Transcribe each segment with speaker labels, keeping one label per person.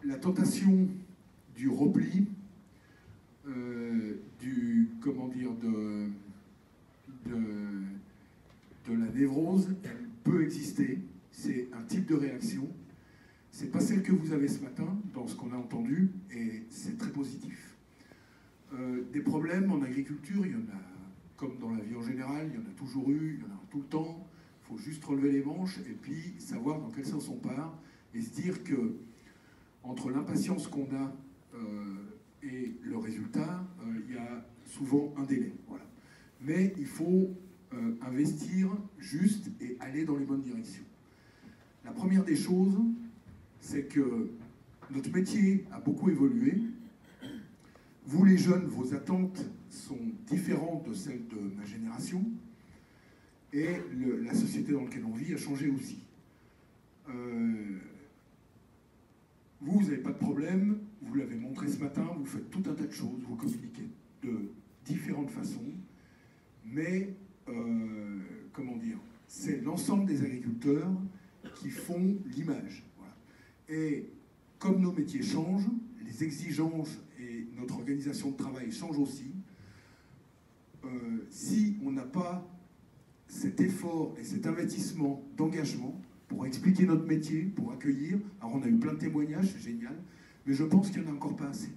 Speaker 1: la tentation du repli, de la névrose, elle peut exister. C'est un type de réaction. C'est pas celle que vous avez ce matin, dans ce qu'on a entendu, et c'est très positif. Des problèmes en agriculture, il y en a, comme dans la vie en général, il y en a toujours eu, il y en a tout le temps. Il faut juste relever les manches et puis savoir dans quel sens on part et se dire que entre l'impatience qu'on a et le résultat, il y a souvent un délai. Voilà. Mais il faut investir juste et aller dans les bonnes directions. La première des choses, c'est que notre métier a beaucoup évolué. Vous les jeunes, vos attentes sont différentes de celles de ma génération. Et la société dans laquelle on vit a changé aussi. Vous n'avez pas de problème, vous l'avez montré ce matin, vous faites tout un tas de choses, vous communiquez de différentes façons, mais, comment dire, c'est l'ensemble des agriculteurs qui font l'image. Voilà. Et comme nos métiers changent, les exigences et notre organisation de travail changent aussi. Si on n'a pas cet effort et cet investissement d'engagement pour expliquer notre métier, pour accueillir. Alors on a eu plein de témoignages, c'est génial, mais je pense qu'il n'y en a encore pas assez.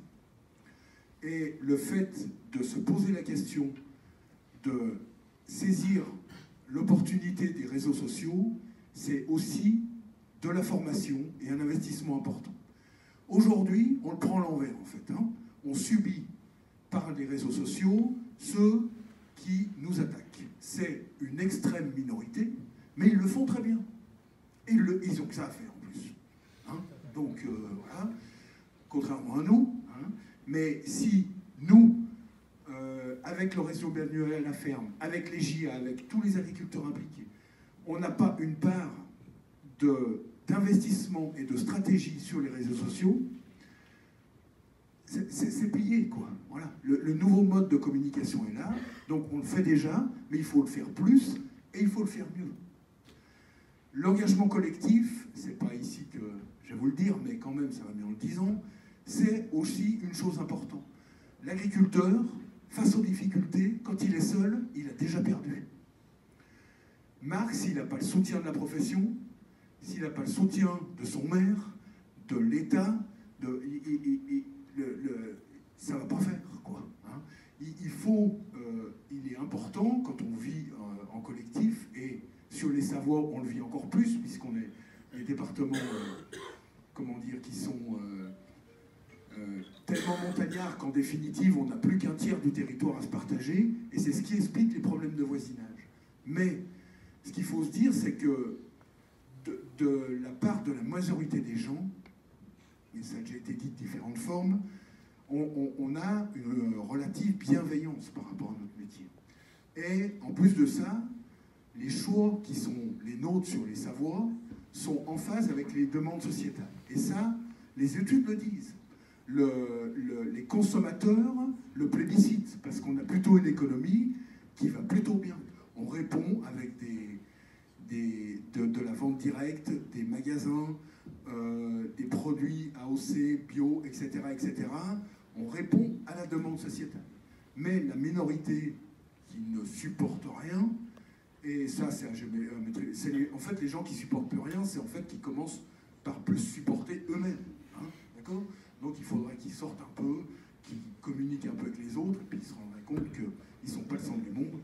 Speaker 1: Et le fait de se poser la question, de saisir l'opportunité des réseaux sociaux, c'est aussi de la formation et un investissement important. Aujourd'hui, on le prend à l'envers en fait. Hein. On subit par les réseaux sociaux ceux qui nous attaquent. C'est une extrême minorité, mais ils le font très bien. Et ils ont que ça à faire en plus. Hein. Donc voilà, contrairement à nous. Hein. Mais si nous, avec le réseau Bienvenue à la ferme, avec les JA, avec tous les agriculteurs impliqués, on n'a pas une part d'investissement et de stratégie sur les réseaux sociaux, c'est plié, quoi. Voilà. Le nouveau mode de communication est là, donc on le fait déjà, mais il faut le faire plus et il faut le faire mieux. L'engagement collectif, c'est pas ici que je vais vous le dire, mais quand même ça va mieux en le disant, c'est aussi une chose importante. L'agriculteur, face aux difficultés, quand il est seul, il a déjà perdu. Marc, s'il n'a pas le soutien de la profession, s'il n'a pas le soutien de son maire, de l'État, ça ne va pas faire, quoi. Hein. Il est important, quand on vit en collectif, et sur les Savoies, on le vit encore plus, puisqu'on est les départements, comment dire, qui sont tellement montagnards qu'en définitive, on n'a plus qu'un tiers du territoire à se partager, et c'est ce qui explique les problèmes de voisinage. Mais ce qu'il faut se dire, c'est que de la part de la majorité des gens, et ça a déjà été dit de différentes formes, on a une relative bienveillance par rapport à notre métier. Et en plus de ça, les choix qui sont les nôtres sur les Savoies sont en phase avec les demandes sociétales. Et ça, les études le disent. Les consommateurs le plébiscitent, parce qu'on a plutôt une économie qui va plutôt bien. On répond avec de la vente directe, des magasins, des produits AOC, bio, etc., etc. On répond à la demande sociétale. Mais la minorité qui ne supporte rien, et ça c'est en fait les gens qui supportent plus rien, c'est en fait qui commencent par plus supporter eux-mêmes. Hein, d'accord ? Donc il faudrait qu'ils sortent un peu, qu'ils communiquent un peu avec les autres, et puis ils se rendraient compte qu'ils ne sont pas le centre du monde.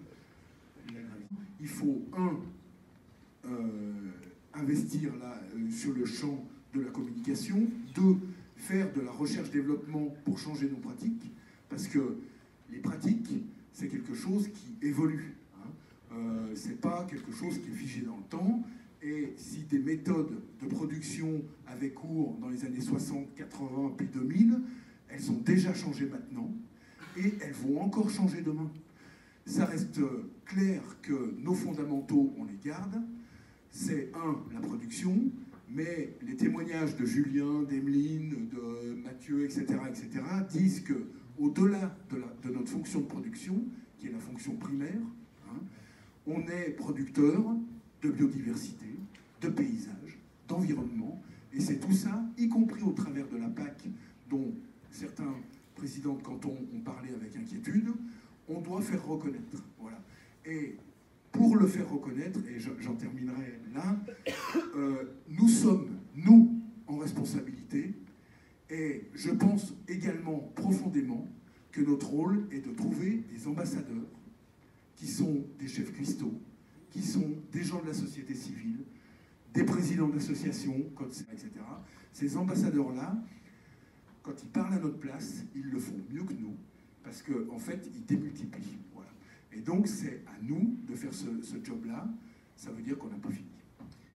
Speaker 1: Il faut, investir là, sur le champ de la communication, 2, faire de la recherche-développement pour changer nos pratiques, parce que les pratiques, c'est quelque chose qui évolue. Hein. C'est pas quelque chose qui est figé dans le temps, et si des méthodes de production avaient cours dans les années 60, 80, puis 2000, elles ont déjà changé maintenant, et elles vont encore changer demain. Ça reste clair que nos fondamentaux, on les garde. C'est, la production, mais les témoignages de Julien, d'Emeline, de Mathieu, etc., disent qu'au-delà de notre fonction de production, qui est la fonction primaire, hein, on est producteur de biodiversité, de paysage, d'environnement, Et c'est tout ça, y compris au travers de la PAC, dont certains présidents de canton ont parlé avec inquiétude, on doit faire reconnaître. Voilà. Et pour le faire reconnaître, et j'en terminerai là, nous sommes, nous, en responsabilité, et je pense également profondément que notre rôle est de trouver des ambassadeurs qui sont des chefs cuistots, qui sont des gens de la société civile, des présidents d'associations, etc. Ces ambassadeurs-là, quand ils parlent à notre place, ils le font mieux que nous, parce qu'en fait, ils démultiplient. Voilà. Et donc, c'est à nous de faire ce job-là. Ça veut dire qu'on n'a pas fini.